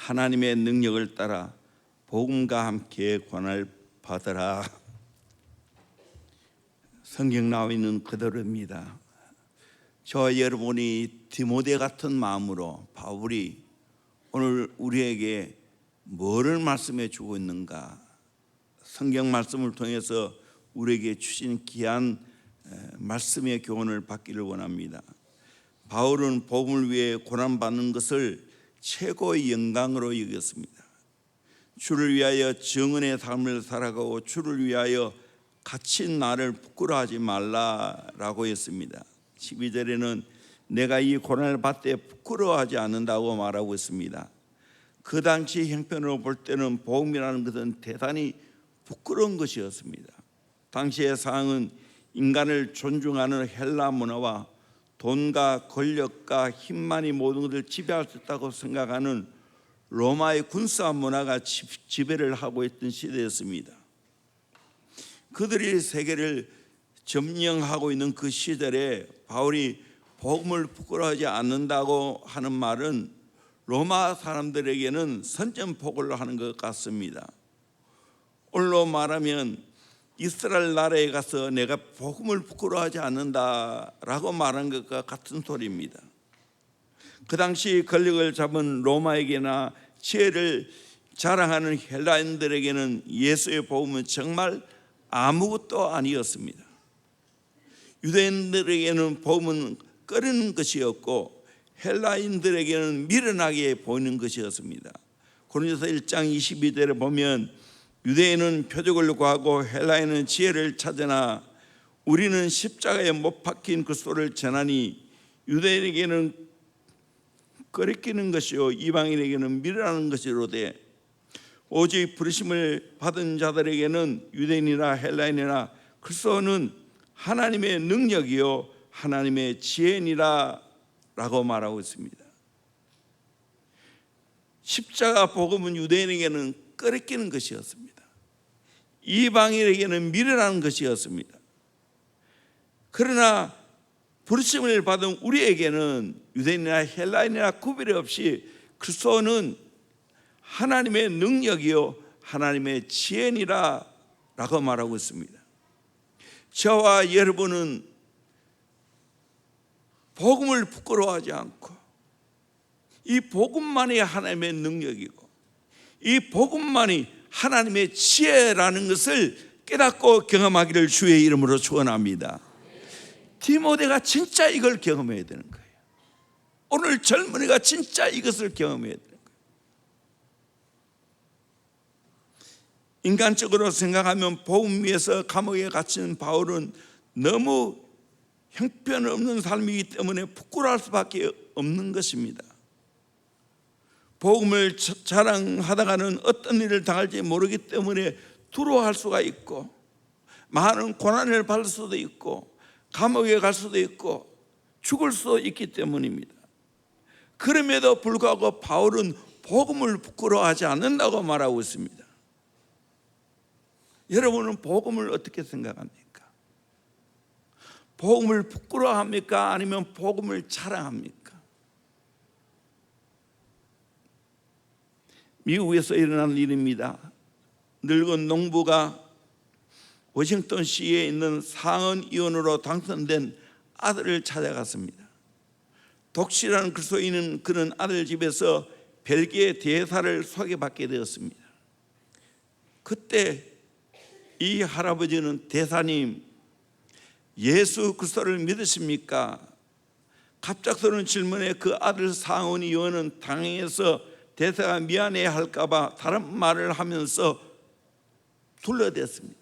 하나님의 능력을 따라 복음과 함께 권한을 받으라. 성경 나와 있는 그대로입니다. 저와 여러분이 디모데 같은 마음으로 바울이 오늘 우리에게 뭐를 말씀해 주고 있는가, 성경 말씀을 통해서 우리에게 주신 귀한 말씀의 교훈을 받기를 원합니다. 바울은 복음을 위해 고난받는 것을 최고의 영광으로 여겼습니다. 주를 위하여 정은의 삶을 살아가고 주를 위하여 갇힌 나를 부끄러워하지 말라라고 했습니다. 12절에는 내가 이 고난을 받되 부끄러워하지 않는다고 말하고 있습니다. 그 당시 형편으로 볼 때는 복음이라는 것은 대단히 부끄러운 것이었습니다. 당시의 상황은 인간을 존중하는 헬라 문화와 돈과 권력과 힘만이 모든 것을 지배할 수 있다고 생각하는 로마의 군사 문화가 지배를 하고 있던 시대였습니다. 그들이 세계를 점령하고 있는 그 시절에 바울이 복음을 부끄러워하지 않는다고 하는 말은 로마 사람들에게는 선전포고를 하는 것 같습니다. 오늘로 말하면 이스라엘 나라에 가서 내가 복음을 부끄러워하지 않는다라고 말한 것과 같은 소리입니다. 그 당시 권력을 잡은 로마에게나 지혜를 자랑하는 헬라인들에게는 예수의 복음은 정말 아무것도 아니었습니다. 유대인들에게는 복음은 꺼리는 것이었고 헬라인들에게는 미련하게 보이는 것이었습니다. 고린도서 1장 22절에 보면 유대인은 표적을 구하고 헬라인은 지혜를 찾으나 우리는 십자가에 못 박힌 그리스도를 전하니 유대인에게는 꺼리끼는 것이요 이방인에게는 미련한 것이로되 오직 부르심을 받은 자들에게는 유대인이나 헬라인이나 그리스도는 하나님의 능력이요 하나님의 지혜니라 라고 말하고 있습니다. 십자가 복음은 유대인에게는 꺼리끼는 것이었습니다. 이방인에게는 미련한 것이었습니다. 그러나 부르심을 받은 우리에게는 유대인이나 헬라인이나 구별이 없이 그리스도는 하나님의 능력이요 하나님의 지혜니라 라고 말하고 있습니다. 저와 여러분은 복음을 부끄러워하지 않고 이 복음만이 하나님의 능력이고 이 복음만이 하나님의 지혜라는 것을 깨닫고 경험하기를 주의 이름으로 축원합니다. 디모데가 진짜 이걸 경험해야 되는 거예요. 오늘 젊은이가 진짜 이것을 경험해야 되는 거예요. 인간적으로 생각하면 복음 위에서 감옥에 갇힌 바울은 너무 형편없는 삶이기 때문에 부끄러워할 수밖에 없는 것입니다. 복음을 자랑하다가는 어떤 일을 당할지 모르기 때문에 두려워할 수가 있고 많은 고난을 받을 수도 있고 감옥에 갈 수도 있고 죽을 수도 있기 때문입니다. 그럼에도 불구하고 바울은 복음을 부끄러워하지 않는다고 말하고 있습니다. 여러분은 복음을 어떻게 생각합니까? 복음을 부끄러워합니까? 아니면 복음을 자랑합니까? 미국에서 일어난 일입니다. 늙은 농부가 워싱턴시에 있는 상원의원으로 당선된 아들을 찾아갔습니다. 독실한 그리스도인은 그런 아들 집에서 벨기에 대사를 소개받게 되었습니다. 그때 이 할아버지는 대사님, 예수 그리스도를 믿으십니까? 갑작스러운 질문에 그 아들 상원의원은 당황해서 대사가 미안해 할까 봐 다른 말을 하면서 둘러댔습니다.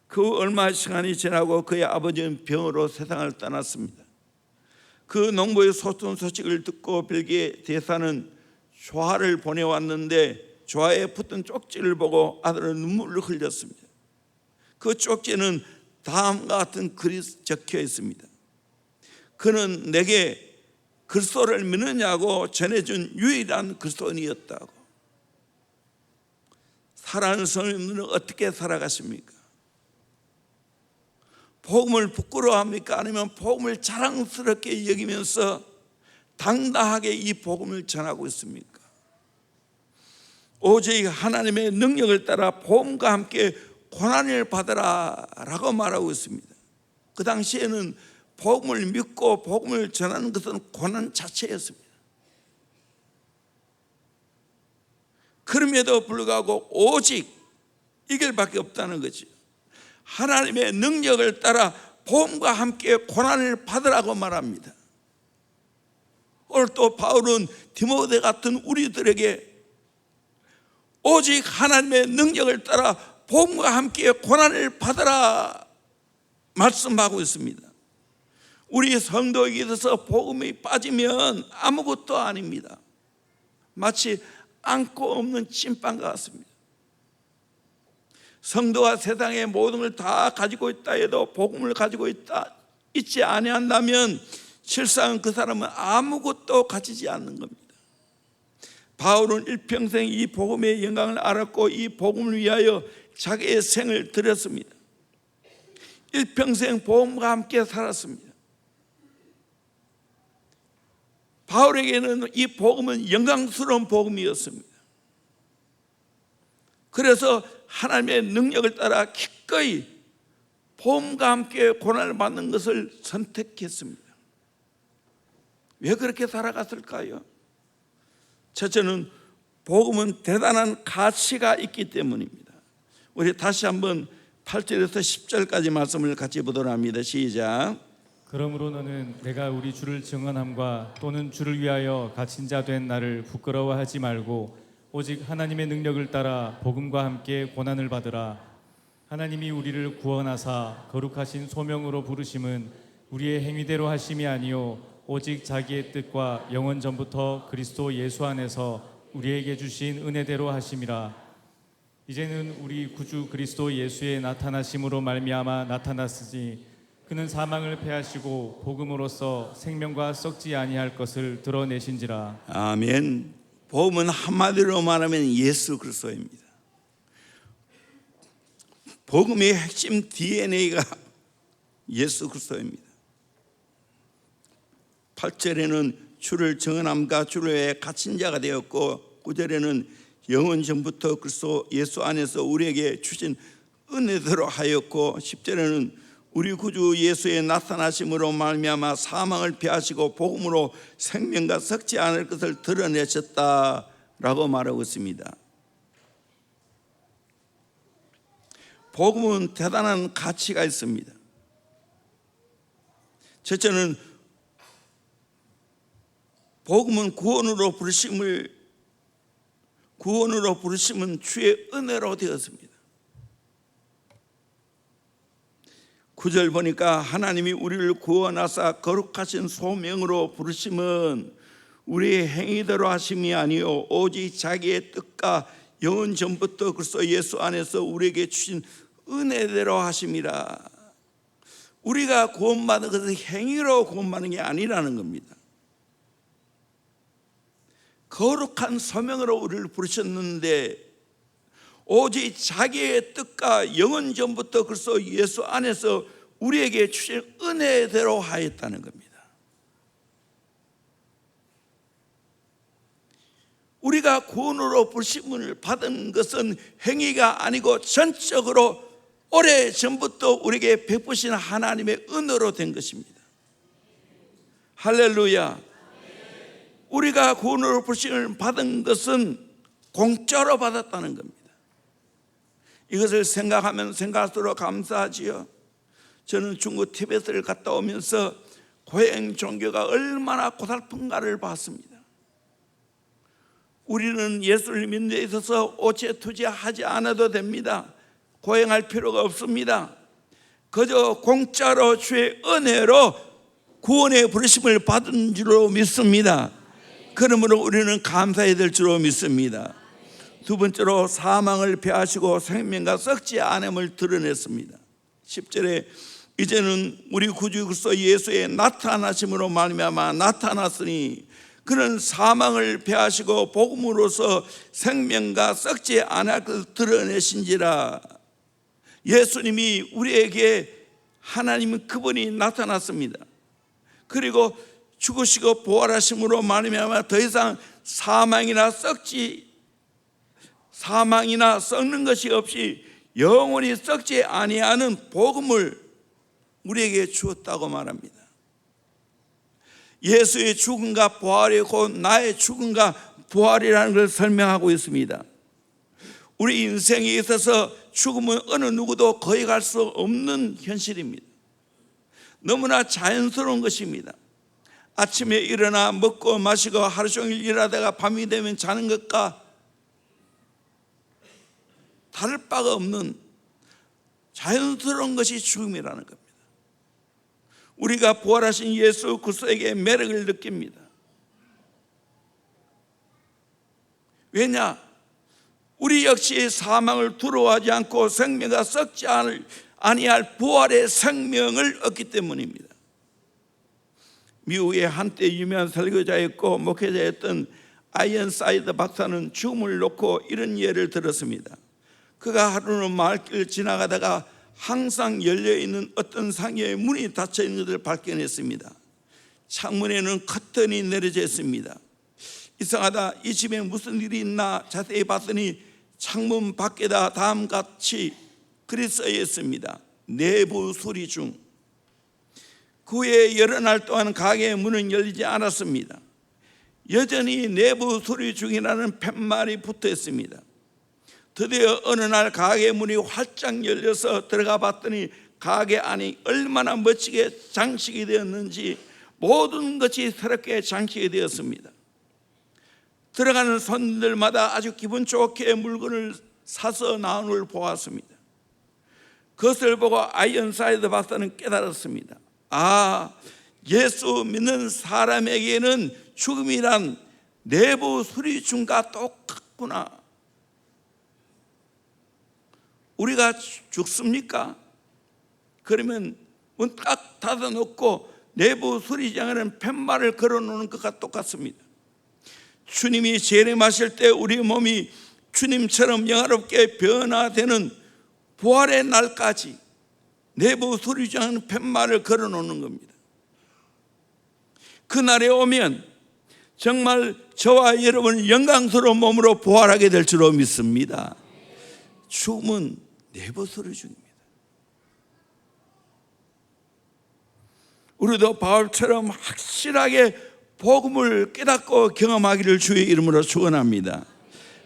그 얼마 시간이 지나고 그의 아버지는 병으로 세상을 떠났습니다. 그 농부의 소통 소식을 듣고 벨기에 대사는 조화를 보내왔는데 조화에 붙은 쪽지를 보고 아들은 눈물을 흘렸습니다. 그 쪽지는 다음과 같은 글이 적혀 있습니다. 그는 내게 그리스도를 믿느냐고 전해준 유일한 그리스도인이었다고. 사랑하는 성도님들은 어떻게 살아가십니까? 복음을 부끄러워합니까? 아니면 복음을 자랑스럽게 여기면서 당당하게 이 복음을 전하고 있습니까? 오직 하나님의 능력을 따라 복음과 함께 고난을 받으라 라고 말하고 있습니다. 그 당시에는 복음을 믿고 복음을 전하는 것은 고난 자체였습니다. 그럼에도 불구하고 오직 이 길밖에 없다는 거죠. 하나님의 능력을 따라 복음과 함께 고난을 받으라고 말합니다. 오늘 또 바울은 디모데 같은 우리들에게 오직 하나님의 능력을 따라 복음과 함께 고난을 받으라 말씀하고 있습니다. 우리 성도에게 있어서 복음이 빠지면 아무것도 아닙니다. 마치 안고 없는 찐빵과 같습니다. 성도가 세상의 모든 걸 다 가지고 있다 해도 복음을 가지고 있지 아니한다면 실상 그 사람은 아무것도 가지지 않는 겁니다. 바울은 일평생 이 복음의 영광을 알았고 이 복음을 위하여 자기의 생을 드렸습니다. 일평생 복음과 함께 살았습니다. 바울에게는 이 복음은 영광스러운 복음이었습니다. 그래서 하나님의 능력을 따라 기꺼이 복음과 함께 고난을 받는 것을 선택했습니다. 왜 그렇게 살아갔을까요? 첫째는 복음은 대단한 가치가 있기 때문입니다. 우리 다시 한번 8절에서 10절까지 말씀을 같이 보도록 합니다. 시작. 그러므로 너는 내가 우리 주를 증언함과 또는 주를 위하여 갇힌 자 된 나를 부끄러워하지 말고 오직 하나님의 능력을 따라 복음과 함께 고난을 받으라. 하나님이 우리를 구원하사 거룩하신 소명으로 부르심은 우리의 행위대로 하심이 아니요 오직 자기의 뜻과 영원 전부터 그리스도 예수 안에서 우리에게 주신 은혜대로 하심이라. 이제는 우리 구주 그리스도 예수의 나타나심으로 말미암아 나타났으니 그는 사망을 패하시고 복음으로써 생명과 썩지 아니할 것을 드러내신지라. 아멘. 복음은 한마디로 말하면 예수 그리스도입니다. 복음의 핵심 DNA가 예수 그리스도입니다. 8절에는 주를 증언함과 주를 위해 갇힌 자가 되었고 9절에는 영원 전부터 그리스도 예수 안에서 우리에게 주신 은혜대로 하였고 10절에는 우리 구주 예수의 나타나심으로 말미암아 사망을 피하시고 복음으로 생명과 썩지 않을 것을 드러내셨다라고 말하고 있습니다. 복음은 대단한 가치가 있습니다. 첫째는 복음은 구원으로 부르심은 주의 은혜로 되었습니다. 9절 보니까 하나님이 우리를 구원하사 거룩하신 소명으로 부르심은 우리의 행위대로 하심이 아니요 오직 자기의 뜻과 영원 전부터 그리스도 예수 안에서 우리에게 주신 은혜대로 하심이라. 우리가 구원받은 것은 행위로 구원받는 게 아니라는 겁니다. 거룩한 소명으로 우리를 부르셨는데 오직 자기의 뜻과 영원 전부터 그리스도 예수 안에서 우리에게 주신 은혜대로 하였다는 겁니다. 우리가 구원으로 부르심을 받은 것은 행위가 아니고 전적으로 오래전부터 우리에게 베푸신 하나님의 은혜로 된 것입니다. 할렐루야. 우리가 구원으로 부르심을 받은 것은 공짜로 받았다는 겁니다. 이것을 생각하면 생각할수록 감사하지요. 저는 중국 티베트를 갔다 오면서 고행 종교가 얼마나 고달픈가를 봤습니다. 우리는 예수를 믿는 데 있어서 오체 투자하지 않아도 됩니다. 고행할 필요가 없습니다. 그저 공짜로 주의 은혜로 구원의 부르심을 받은 줄로 믿습니다. 그러므로 우리는 감사해야 될 줄로 믿습니다. 두 번째로 사망을 패하시고 생명과 썩지 않음을 드러냈습니다. 10절에 이제는 우리 구주 그리스도 예수의 나타나심으로 말미암아 나타났으니 그는 사망을 패하시고 복음으로서 생명과 썩지 않을 것을 드러내신지라. 예수님이 우리에게 하나님은 그분이 나타났습니다. 그리고 죽으시고 부활하심으로 말미암아 더 이상 사망이나 썩는 것이 없이 영원히 썩지 아니하는 복음을 우리에게 주었다고 말합니다. 예수의 죽음과 부활이 곧 나의 죽음과 부활이라는 걸 설명하고 있습니다. 우리 인생에 있어서 죽음은 어느 누구도 거역할 수 없는 현실입니다. 너무나 자연스러운 것입니다. 아침에 일어나 먹고 마시고 하루 종일 일하다가 밤이 되면 자는 것과 다를 바가 없는 자연스러운 것이 죽음이라는 겁니다. 우리가 부활하신 예수 그리스도에게 매력을 느낍니다. 왜냐? 우리 역시 사망을 두려워하지 않고 생명과 썩지 아니할 부활의 생명을 얻기 때문입니다. 미국의 한때 유명한 설교자였고 목회자였던 아이언사이드 박사는 죽음을 놓고 이런 예를 들었습니다. 그가 하루는 마을길을 지나가다가 항상 열려있는 어떤 상여의 문이 닫혀있는 것을 발견했습니다. 창문에는 커튼이 내려져 있습니다. 이상하다, 이 집에 무슨 일이 있나 자세히 봤더니 창문 밖에다 다음같이 글이 써져 있습니다. 내부 수리 중. 그 후에 여러 날 동안 가게의 문은 열리지 않았습니다. 여전히 내부 수리 중이라는 팻말이 붙어 있습니다. 드디어 어느 날 가게 문이 활짝 열려서 들어가 봤더니 가게 안이 얼마나 멋지게 장식이 되었는지 모든 것이 새롭게 장식이 되었습니다. 들어가는 손님들마다 아주 기분 좋게 물건을 사서 나오는 걸 보았습니다. 그것을 보고 아이언사이드 박사는 깨달았습니다. 아, 예수 믿는 사람에게는 죽음이란 내부 수리중과 똑같구나. 우리가 죽습니까? 그러면 문 딱 닫아놓고 내부 수리장에는 팻말을 걸어놓는 것과 똑같습니다. 주님이 재림하실 때 우리 몸이 주님처럼 영화롭게 변화되는 부활의 날까지 내부 수리장에는 팻말을 걸어놓는 겁니다. 그날에 오면 정말 저와 여러분 영광스러운 몸으로 부활하게 될 줄로 믿습니다. 죽음은 내부 수리중입니다. 우리도 바울처럼 확실하게 복음을 깨닫고 경험하기를 주의 이름으로 축원합니다.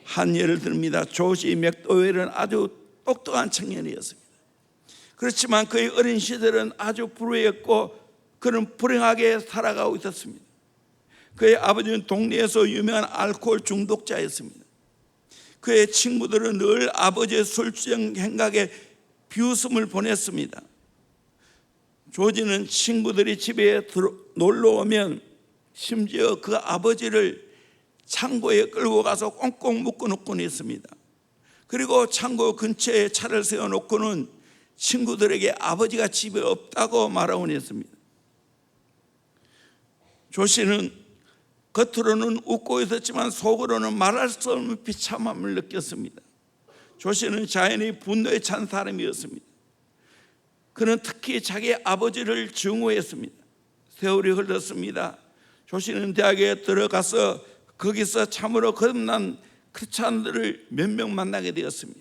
한 예를 듭니다. 조지 맥도웰은 아주 똑똑한 청년이었습니다. 그렇지만 그의 어린 시절은 아주 불우했고 그는 불행하게 살아가고 있었습니다. 그의 아버지는 동네에서 유명한 알코올 중독자였습니다. 그의 친구들은 늘 아버지의 술주정 행각에 비웃음을 보냈습니다. 조지는 친구들이 집에 놀러 오면 심지어 그 아버지를 창고에 끌고 가서 꽁꽁 묶어놓곤 했습니다. 그리고 창고 근처에 차를 세워놓고는 친구들에게 아버지가 집에 없다고 말하곤 했습니다. 조 씨는 겉으로는 웃고 있었지만 속으로는 말할 수 없는 비참함을 느꼈습니다. 조 씨는 자연히 분노에 찬 사람이었습니다. 그는 특히 자기 아버지를 증오했습니다. 세월이 흘렀습니다. 조 씨는 대학에 들어가서 거기서 참으로 거듭난 크리스찬들을 몇 명 만나게 되었습니다.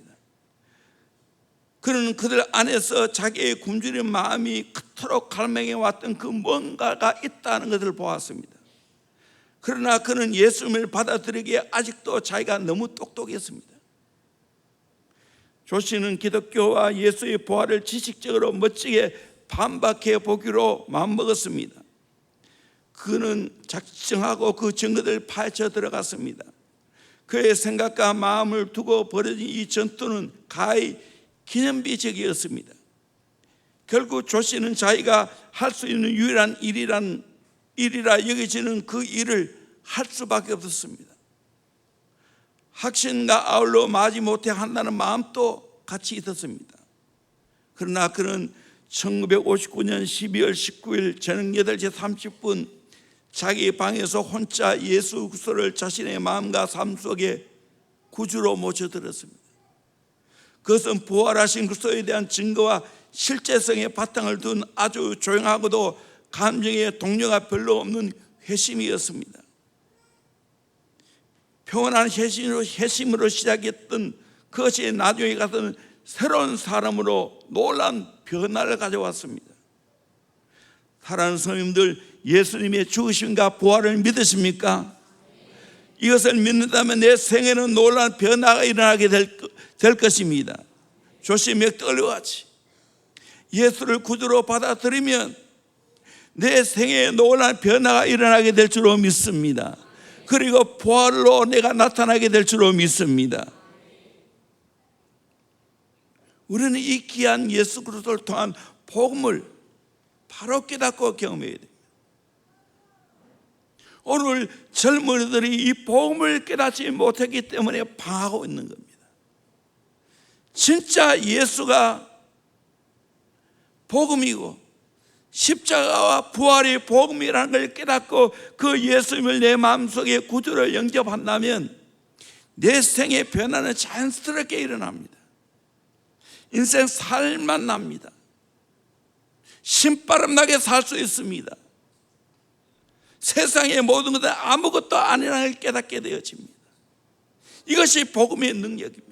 그는 그들 안에서 자기의 굶주린 마음이 그토록 갈망해 왔던 그 뭔가가 있다는 것을 보았습니다. 그러나 그는 예수님을 받아들이기에 아직도 자기가 너무 똑똑했습니다. 조 씨는 기독교와 예수의 부활을 지식적으로 멋지게 반박해 보기로 마음먹었습니다. 그는 작정하고 그 증거들을 파헤쳐 들어갔습니다. 그의 생각과 마음을 두고 벌어진 이 전투는 가히 기념비적이었습니다. 결국 조 씨는 자기가 할 수 있는 유일한 일이라 여겨지는 그 일을 할 수밖에 없었습니다. 확신과 아울러 마지 못해 한다는 마음도 같이 있었습니다. 그러나 그는 1959년 12월 19일 저녁 8시 30분 자기 방에서 혼자 예수 그리스도를 자신의 마음과 삶 속에 구주로 모셔들었습니다. 그것은 부활하신 그리스도에 대한 증거와 실제성의 바탕을 둔 아주 조용하고도 감정의 동료가 별로 없는 회심이었습니다. 평온한 회심으로 시작했던 그것이 나중에 가서는 새로운 사람으로 놀라운 변화를 가져왔습니다. 사랑하는 성도님들, 예수님의 죽으심과 부활을 믿으십니까? 이것을 믿는다면 내 생에는 놀라운 변화가 일어나게 될 것입니다. 조시 맥달과 같이 예수를 구주로 받아들이면 내 생에 놀라운 변화가 일어나게 될 줄로 믿습니다. 그리고 부활로 내가 나타나게 될 줄로 믿습니다. 우리는 이 귀한 예수 그리스도를 통한 복음을 바로 깨닫고 경험해야 됩니다. 오늘 젊은이들이 이 복음을 깨닫지 못했기 때문에 방황하고 있는 겁니다. 진짜 예수가 복음이고 십자가와 부활이 복음이라는 걸 깨닫고 그 예수님을 내 마음속에 구주로 영접한다면 내 생의 변화는 자연스럽게 일어납니다. 인생 살만 납니다. 신바람 나게 살 수 있습니다. 세상의 모든 것은 아무것도 아니라는 걸 깨닫게 되어집니다. 이것이 복음의 능력입니다.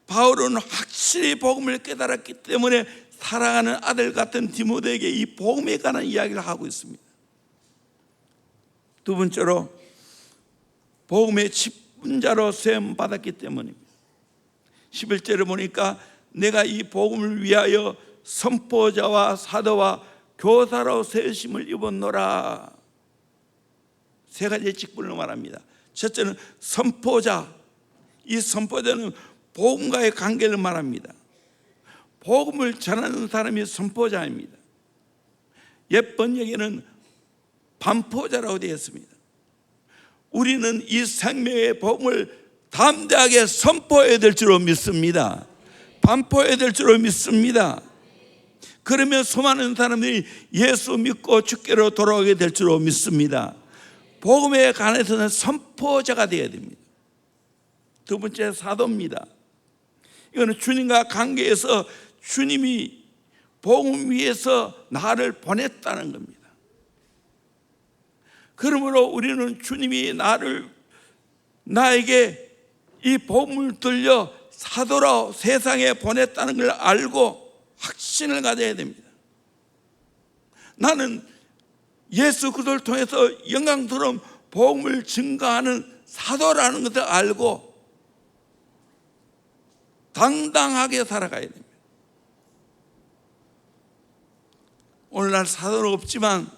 바울은 확실히 복음을 깨달았기 때문에 사랑하는 아들 같은 디모데에게 이 복음에 관한 이야기를 하고 있습니다. 두 번째로 복음의 직분자로 세움 받았기 때문입니다. 11절에 보니까 내가 이 복음을 위하여 선포자와 사도와 교사로 세우심을 입었노라. 세 가지 직분을 말합니다. 첫째는 선포자. 이 선포자는 복음과의 관계를 말합니다. 복음을 전하는 사람이 선포자입니다. 옛 번역에는 반포자라고 되어 있습니다. 우리는 이 생명의 복음을 담대하게 선포해야 될 줄로 믿습니다. 반포해야 될 줄로 믿습니다. 그러면 수많은 사람들이 예수 믿고 주께로 돌아오게 될 줄로 믿습니다. 복음에 관해서는 선포자가 되어야 됩니다. 두 번째 사도입니다. 이거는 주님과 관계에서 주님이 복음 위에서 나를 보냈다는 겁니다. 그러므로 우리는 주님이 나에게 이 복음을 들려 사도로 세상에 보냈다는 걸 알고 확신을 가져야 됩니다. 나는 예수 그리스도를 통해서 영광스러운 복음을 증거하는 사도라는 것을 알고 당당하게 살아가야 됩니다. 오늘날 사도는 없지만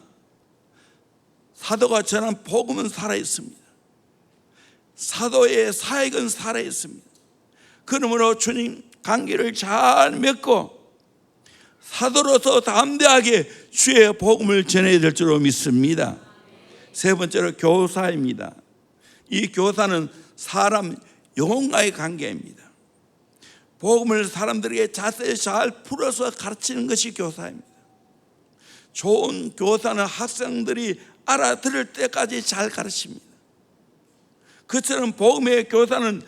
사도가 전한 복음은 살아있습니다. 사도의 사역은 살아있습니다. 그러므로 주님 관계를 잘 맺고 사도로서 담대하게 주의 복음을 전해야 될 줄로 믿습니다. 세 번째로 교사입니다. 이 교사는 사람 영혼과의 관계입니다. 복음을 사람들에게 자세히 잘 풀어서 가르치는 것이 교사입니다. 좋은 교사는 학생들이 알아들을 때까지 잘 가르칩니다. 그처럼 복음의 교사는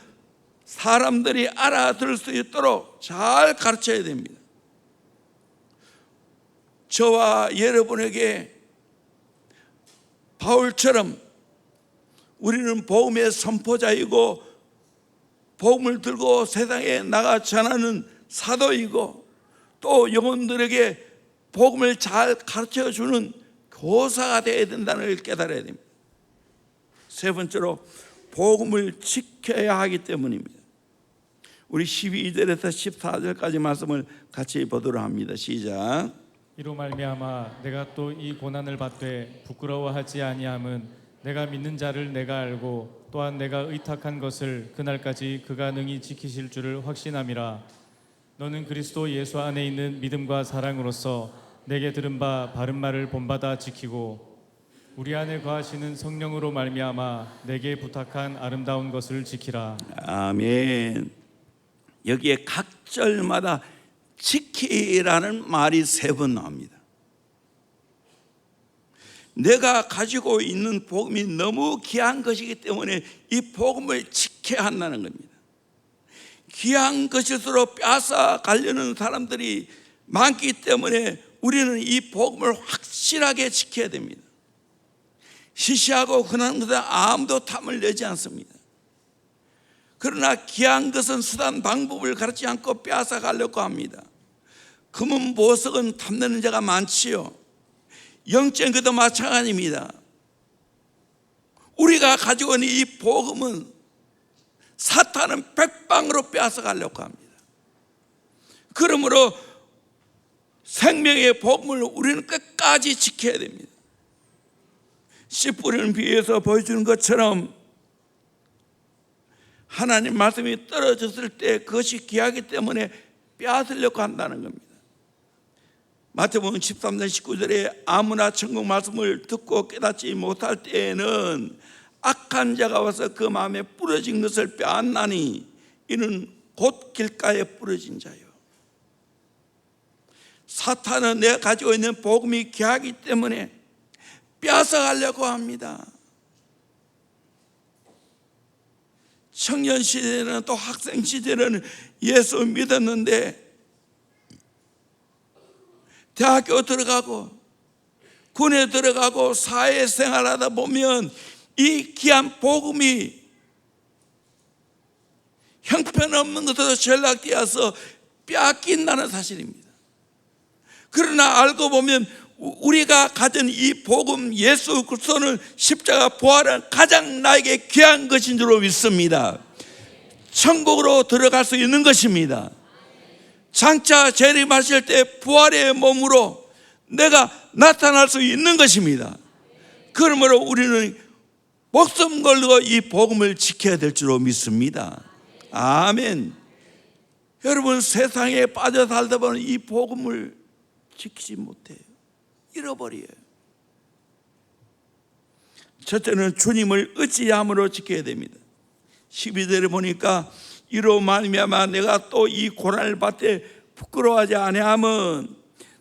사람들이 알아들을 수 있도록 잘 가르쳐야 됩니다. 저와 여러분에게 바울처럼 우리는 복음의 선포자이고 복음을 들고 세상에 나가 전하는 사도이고 또 영혼들에게 복음을 잘 가르쳐주는 교사가 되어야 된다는 걸 깨달아야 됩니다. 세 번째로 복음을 지켜야 하기 때문입니다. 우리 12절에서 14절까지 말씀을 같이 보도록 합니다. 시작. 이로 말미암아 내가 또 이 고난을 받되 부끄러워하지 아니함은 내가 믿는 자를 내가 알고 또한 내가 의탁한 것을 그날까지 그가 능히 지키실 줄을 확신함이라. 너는 그리스도 예수 안에 있는 믿음과 사랑으로서 내게 들은 바 바른 말을 본받아 지키고 우리 안에 거하시는 성령으로 말미암아 내게 부탁한 아름다운 것을 지키라. 아멘. 여기에 각 절마다 지키라는 말이 세 번 나옵니다. 내가 가지고 있는 복음이 너무 귀한 것이기 때문에 이 복음을 지켜야 한다는 겁니다. 귀한 것일수록 뺏어 가려는 사람들이 많기 때문에 우리는 이 복음을 확실하게 지켜야 됩니다. 시시하고 흔한 것은 아무도 탐을 내지 않습니다. 그러나 귀한 것은 수단 방법을 가르치지 않고 빼앗아 가려고 합니다. 금은 보석은 탐내는 자가 많지요. 영적인 것도 마찬가지입니다. 우리가 가지고 있는 이 복음은 사탄은 백방으로 빼앗아 가려고 합니다. 그러므로 생명의 복음을 우리는 끝까지 지켜야 됩니다. 씨 뿌리는 비유에서 보여주는 것처럼 하나님 말씀이 떨어졌을 때 그것이 귀하기 때문에 빼앗으려고 한다는 겁니다. 마태복음 13장 19절에 아무나 천국 말씀을 듣고 깨닫지 못할 때에는 악한 자가 와서 그 마음에 뿌려진 것을 빼앗나니 이는 곧 길가에 뿌려진 자요. 사탄은 내가 가지고 있는 복음이 귀하기 때문에 빼앗아 가려고 합니다. 청년 시대는 또 학생 시대는 예수 믿었는데 대학교 들어가고 군에 들어가고 사회생활하다 보면 이 귀한 복음이 형편없는 것으로 전락되어서 빼앗긴다는 사실입니다. 그러나 알고 보면 우리가 가진 이 복음 예수 그리스도는 십자가 부활은 가장 나에게 귀한 것인 줄 믿습니다. 천국으로 들어갈 수 있는 것입니다. 장차 재림하실 때 부활의 몸으로 내가 나타날 수 있는 것입니다. 그러므로 우리는 목숨 걸고 이 복음을 지켜야 될 줄 믿습니다. 아멘. 여러분, 세상에 빠져 살다 보면 이 복음을 지키지 못해요. 잃어버려요. 첫째는 주님을 의지함으로 지켜야 됩니다. 12절에 보니까 이로 말미암아 내가 또 이 고난을 받되 부끄러워하지 아니함은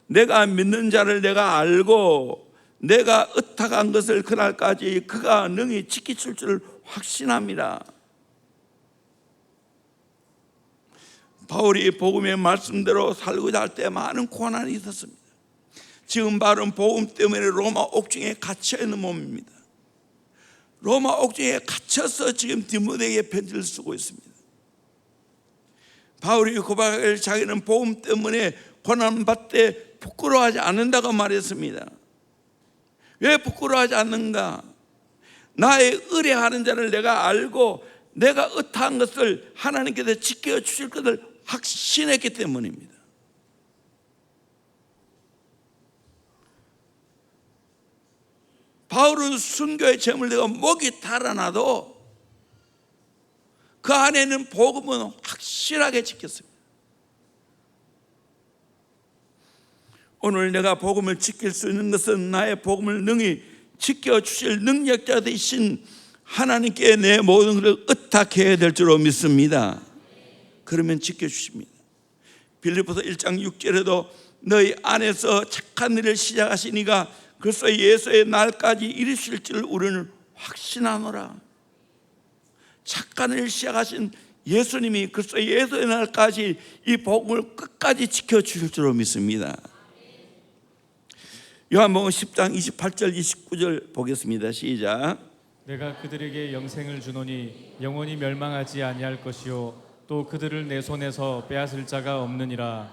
내가 믿는 자를 내가 알고 내가 의탁한 것을 그날까지 그가 능히 지키실 줄 확신합니다. 바울이 복음의 말씀대로 살고자 할 때 많은 고난이 있었습니다. 지금 바울은 복음 때문에 로마 옥중에 갇혀 있는 몸입니다. 로마 옥중에 갇혀서 지금 디모데에게 편지를 쓰고 있습니다. 바울이 고백을 자기는 복음 때문에 고난받되 부끄러워하지 않는다고 말했습니다. 왜 부끄러워하지 않는가? 나의 의뢰하는 자를 내가 알고 내가 의탁한 것을 하나님께서 지켜주실 것을 확신했기 때문입니다. 바울은 순교의 점을 내가 목이 달아나도 그 안에는 복음은 확실하게 지켰습니다. 오늘 내가 복음을 지킬 수 있는 것은 나의 복음을 능히 지켜주실 능력자 되신 하나님께 내 모든 것을 의탁해야 될 줄로 믿습니다. 그러면 지켜주십니다. 빌립보서 1장 6절에도 너희 안에서 착한 일을 시작하시니가 그리스도 예수의 날까지 이르실 줄 우리는 확신하노라. 착한 일을 시작하신 예수님이 그리스도 예수의 날까지 이 복음을 끝까지 지켜주실 줄로 믿습니다. 요한복음 10장 28절 29절 보겠습니다. 시작. 내가 그들에게 영생을 주노니 영원히 멸망하지 아니할 것이요 또 그들을 내 손에서 빼앗을 자가 없느니라.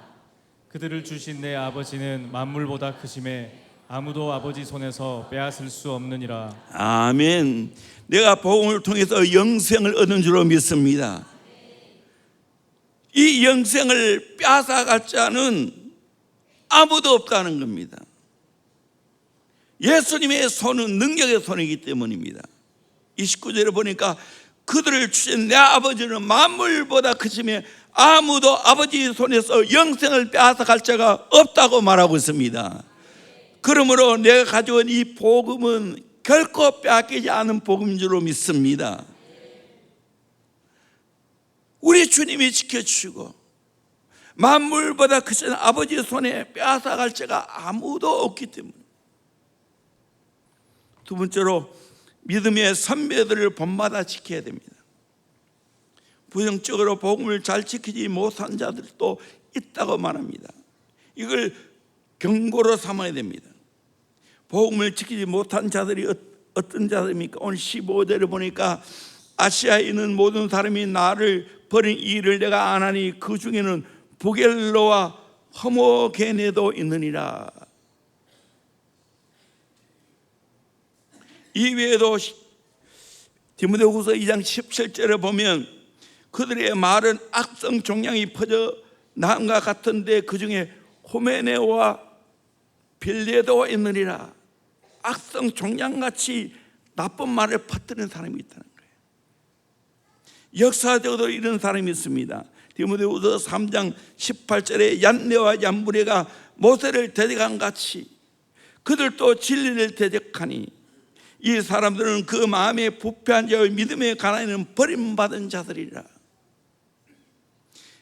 그들을 주신 내 아버지는 만물보다 크심에 아무도 아버지 손에서 빼앗을 수 없느니라. 아멘. 내가 복음을 통해서 영생을 얻는 줄로 믿습니다. 이 영생을 빼앗아갈 자는 아무도 없다는 겁니다. 예수님의 손은 능력의 손이기 때문입니다. 29절에 보니까 그들을 주신 내 아버지는 만물보다 크시며 아무도 아버지 손에서 영생을 빼앗아갈 자가 없다고 말하고 있습니다. 그러므로 내가 가지고 있는 이 복음은 결코 빼앗기지 않은 복음인 줄로 믿습니다. 우리 주님이 지켜주시고 만물보다 크신 아버지 손에 빼앗아갈 자가 아무도 없기 때문에. 두 번째로 믿음의 선배들을 본마다 지켜야 됩니다. 부정적으로 복음을 잘 지키지 못한 자들도 있다고 말합니다. 이걸 경고로 삼아야 됩니다. 복음을 지키지 못한 자들이 어떤 자들입니까? 오늘 15절에 보니까 아시아에 있는 모든 사람이 나를 버린 이 일을 내가 아나니 그 중에는 부겔로와 허모게네도 있느니라. 이외에도 디모데후서 2장 17절에 보면 그들의 말은 악성 종양이 퍼져 나음과 같은데 그 중에 호메네오와 빌레도가 있느니라. 악성 종양같이 나쁜 말을 퍼뜨리는 사람이 있다는 거예요. 역사적으로 이런 사람이 있습니다. 디모데후서 3장 18절에 얀네와 얀브레가 모세를 대적한 같이 그들도 진리를 대적하니 이 사람들은 그 마음에 부패한 자와 믿음에 가난에는 버림받은 자들이라.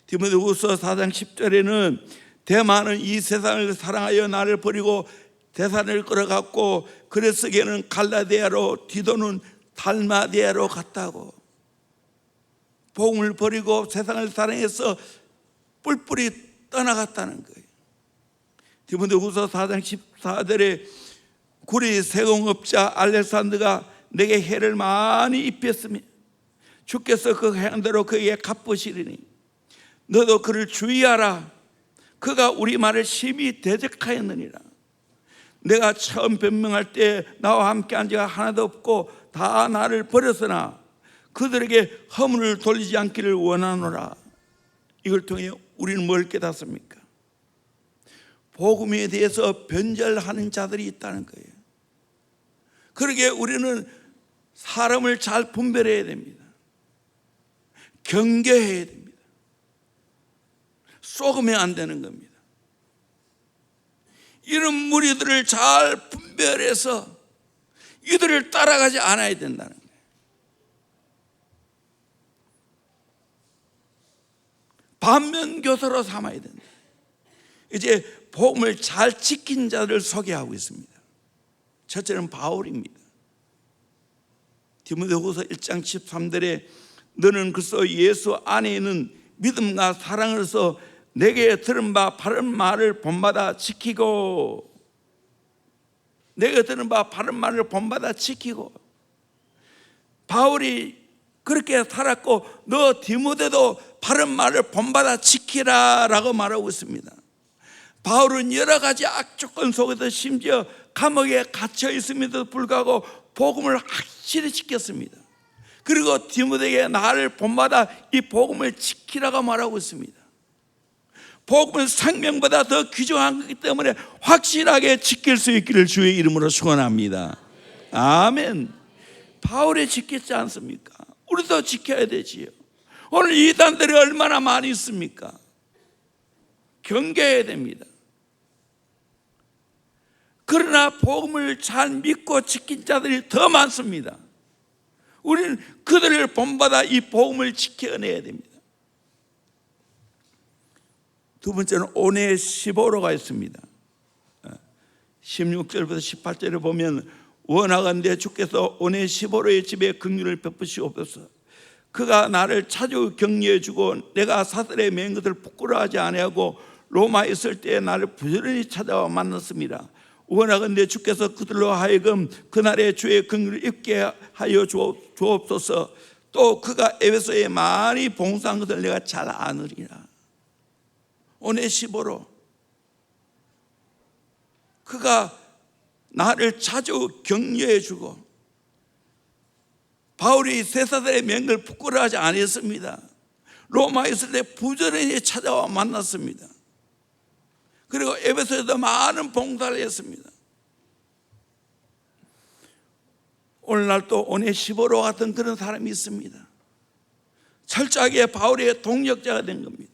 디모데후서 4장 10절에는 대만은 이 세상을 사랑하여 나를 버리고 대산을 끌어갔고 그레스게는 갈라디아로 디도는 달마디아로 갔다고. 복음을 버리고 세상을 사랑해서 뿔뿔이 떠나갔다는 거예요. 디모데후서 4장 14절에 구리 세공업자 알렉산더가 내게 해를 많이 입혔으며 주께서 그 행대로 그에게 갚으시리니 너도 그를 주의하라. 그가 우리 말을 심히 대적하였느니라. 내가 처음 변명할 때 나와 함께 한 자가 하나도 없고 다 나를 버렸으나 그들에게 허물을 돌리지 않기를 원하노라. 이걸 통해 우리는 뭘 깨닫습니까? 복음에 대해서 변절하는 자들이 있다는 거예요. 그러기에 우리는 사람을 잘 분별해야 됩니다. 경계해야 됩니다. 속으면 안 되는 겁니다. 이런 무리들을 잘 분별해서 이들을 따라가지 않아야 된다는 거예요. 반면교사로 삼아야 된다. 이제 복음을 잘 지킨 자들을 소개하고 있습니다. 첫째는 바울입니다. 디모데후서 1장 13절에 너는 그리스도 예수 안에 있는 믿음과 사랑으로서 내게 들은 바 바른 말을 본받아 지키고, 내게 들은 바 바른 말을 본받아 지키고. 바울이 그렇게 살았고 너 디모데도 바른 말을 본받아 지키라 라고 말하고 있습니다. 바울은 여러 가지 악조건 속에서 심지어 감옥에 갇혀 있음에도 불구하고 복음을 확실히 지켰습니다. 그리고 디모데에게 나를 본받아 이 복음을 지키라고 말하고 있습니다. 복음은 생명보다 더 귀중한 것이기 때문에 확실하게 지킬 수 있기를 주의 이름으로 축원합니다. 아멘. 바울이 지켰지 않습니까? 우리도 지켜야 되지요. 오늘 이단들이 얼마나 많이 있습니까? 경계해야 됩니다. 그러나 복음을 잘 믿고 지킨 자들이 더 많습니다. 우리는 그들을 본받아 이 복음을 지켜내야 됩니다. 두 번째는 오네시보로가 있습니다. 16절부터 18절에 보면 원하건대 주께서 오네시보로의 집에 긍휼을 베푸시옵소서. 그가 나를 자주 격려해 주고 내가 사슬에 맨 것을 부끄러워하지 아니하고 로마에 있을 때 나를 부지런히 찾아와 만났습니다. 원하건대 주께서 그들로 하여금 그날의 주의 긍휼을 입게 하여 주옵소서. 또 그가 에베소에 많이 봉사한 것을 내가 잘 아느리라. 오네시보로, 그가 나를 자주 격려해 주고 바울이 쇠사슬의 맹을 부끄러워하지 않았습니다. 로마에 있을 때 부지런히 찾아와 만났습니다. 그리고 에베소에도 많은 봉사를 했습니다. 오늘날 또 오네시보로 같은 그런 사람이 있습니다. 철저하게 바울의 동역자가 된 겁니다.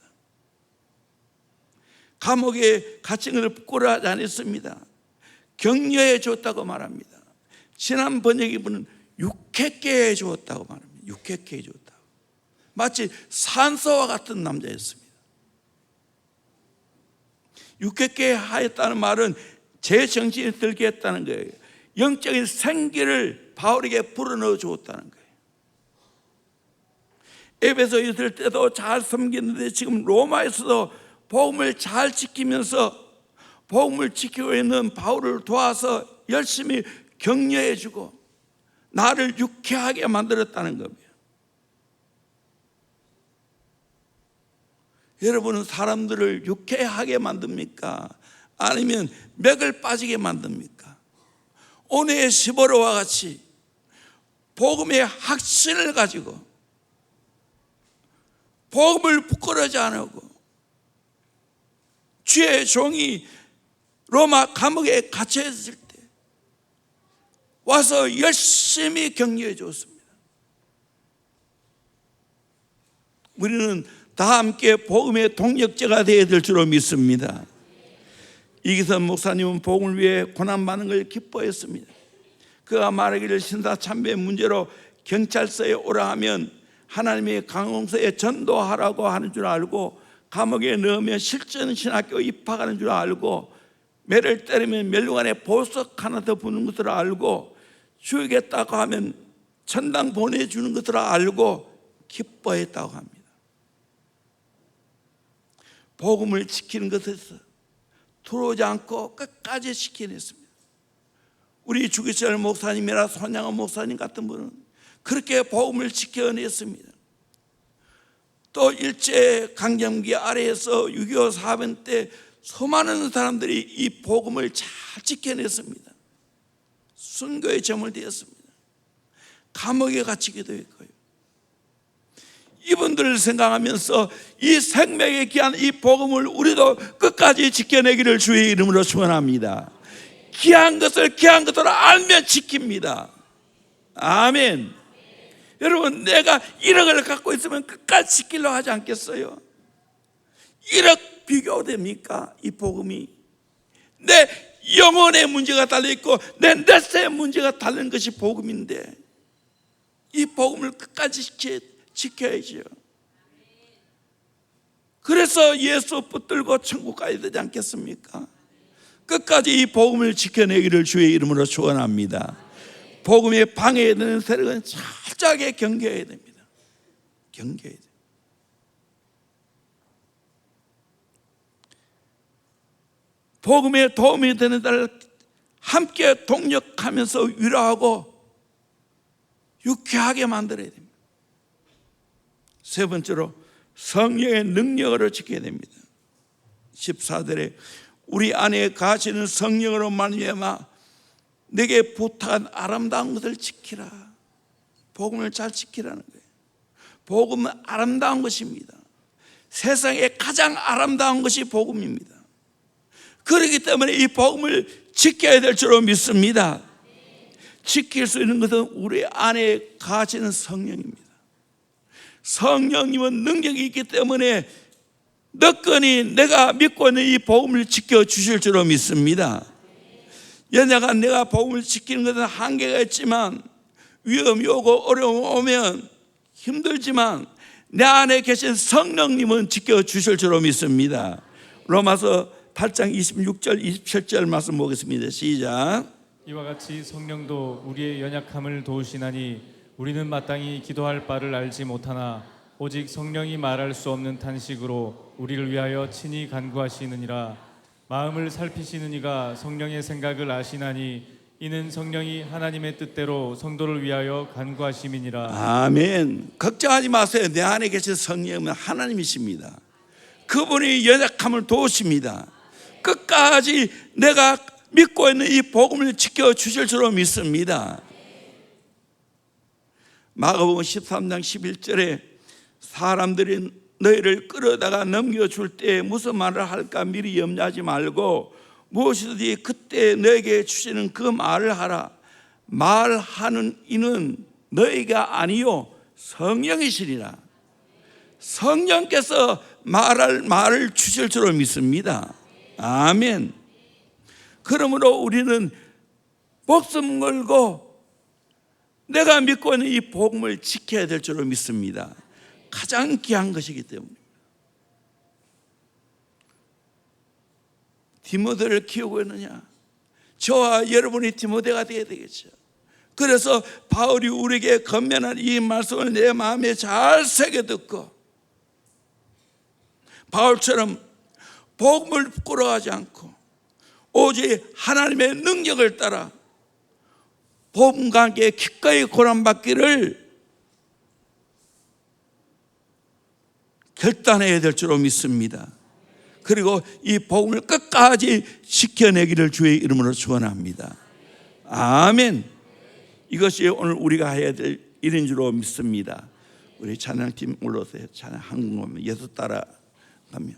감옥에 갇힌 것을 부끄러워하지 않았습니다. 격려해 줬다고 말합니다. 지난 번역에 보면 유쾌케 해 주었다고 말합니다. 유쾌케 해 줬다고. 마치 산소와 같은 남자였습니다. 유쾌케 하였다는 말은 제 정신이 들게 했다는 거예요. 영적인 생기를 바울에게 불어넣어 주었다는 거예요. 에베소에 있을 때도 잘 섬겼는데 지금 로마에서도 복음을 잘 지키면서 복음을 지키고 있는 바울을 도와서 열심히 격려해주고 나를 유쾌하게 만들었다는 겁니다. 여러분은 사람들을 유쾌하게 만듭니까? 아니면 맥을 빠지게 만듭니까? 오늘의 시보로와 같이 복음의 확신을 가지고 복음을 부끄러워하지 않고 주의 종이 로마 감옥에 갇혀 있을 때 와서 열심히 격려해 주었습니다. 우리는 다 함께 복음의 동력자가 되어야 될 줄로 믿습니다. 이기선 목사님은 복음을 위해 고난받는 걸 기뻐했습니다. 그가 말하기를 신사참배 문제로 경찰서에 오라 하면 하나님의 강홍서에 전도하라고 하는 줄 알고, 감옥에 넣으면 실전신학교 입학하는 줄 알고, 매를 때리면 멸류관에 보석 하나 더 부는 것을 알고, 죽이겠다고 하면 천당 보내주는 것을 알고 기뻐했다고 합니다. 복음을 지키는 것에서 들어오지 않고 끝까지 지켜냈습니다. 우리 주기철 목사님이나 손양원 목사님 같은 분은 그렇게 복음을 지켜냈습니다. 또 일제강점기 아래에서 6.25 사변 때 수많은 사람들이 이 복음을 잘 지켜냈습니다. 순교에 저물되었습니다. 감옥에 갇히기도 했고요. 이분들을 생각하면서 이 생명의 귀한 이 복음을 우리도 끝까지 지켜내기를 주의 이름으로 축원합니다. 귀한 것을 귀한 것으로 알면 지킵니다. 아멘. 여러분, 내가 1억을 갖고 있으면 끝까지 지키려고 하지 않겠어요? 1억 비교됩니까? 이 복음이 내 영혼의 문제가 달려있고 내 넷의 문제가 달린 것이 복음인데, 이 복음을 끝까지 지켜야죠. 그래서 예수 붙들고 천국 가야 되지 않겠습니까? 끝까지 이 복음을 지켜내기를 주의 이름으로 축원합니다. 복음에 방해되는 세력은 철저하게 경계해야 됩니다. 경계해야 돼요. 복음에 도움이 되는 자를 함께 동력하면서 위로하고 유쾌하게 만들어야 됩니다. 세 번째로 성령의 능력으로 지켜야 됩니다. 14절에 우리 안에 가시는 성령으로 말미암아 내게 부탁한 아름다운 것을 지키라. 복음을 잘 지키라는 거예요. 복음은 아름다운 것입니다. 세상에 가장 아름다운 것이 복음입니다. 그렇기 때문에 이 복음을 지켜야 될 줄로 믿습니다. 지킬 수 있는 것은 우리 안에 가시는 성령입니다. 성령님은 능력이 있기 때문에 너끈히 내가 믿고 있는 이 복음을 지켜주실 줄로 믿습니다. 연약한 내가 복음을 지키는 것은 한계가 있지만, 위험이 오고 어려움이 오면 힘들지만 내 안에 계신 성령님은 지켜주실 줄로 믿습니다. 로마서 8장 26절 27절 말씀 보겠습니다. 시작. 이와 같이 성령도 우리의 연약함을 도우시나니 우리는 마땅히 기도할 바를 알지 못하나 오직 성령이 말할 수 없는 탄식으로 우리를 위하여 친히 간구하시느니라. 마음을 살피시는 이가 성령의 생각을 아시나니 이는 성령이 하나님의 뜻대로 성도를 위하여 간구하심이니라. 아멘. 걱정하지 마세요. 내 안에 계신 성령은 하나님이십니다. 그분이 연약함을 도우십니다. 끝까지 내가 믿고 있는 이 복음을 지켜주실 줄로 믿습니다. 마가복음 13장 11절에 사람들이 너희를 끌어다가 넘겨줄 때 무슨 말을 할까 미리 염려하지 말고 무엇이든지 그때 너에게 주시는 그 말을 하라. 말하는 이는 너희가 아니요 성령이시리라. 성령께서 말할 말을 주실 줄로 믿습니다. 아멘. 그러므로 우리는 목숨 걸고 내가 믿고 있는 이 복음을 지켜야 될 줄로 믿습니다. 가장 귀한 것이기 때문입니다. 디모데를 키우고 있느냐? 저와 여러분이 디모데가 되어야 되겠죠. 그래서 바울이 우리에게 건면한 이 말씀을 내 마음에 잘 새겨듣고 바울처럼 복음을 부끄러워하지 않고 오직 하나님의 능력을 따라 복음과 함께 기꺼이 고난받기를 결단해야 될 줄로 믿습니다. 그리고 이 복음을 끝까지 지켜내기를 주의 이름으로 축원합니다. 아멘. 이것이 오늘 우리가 해야 될 일인 줄로 믿습니다. 우리 찬양팀 올라오세요. 찬양 한국어 예수 따라가며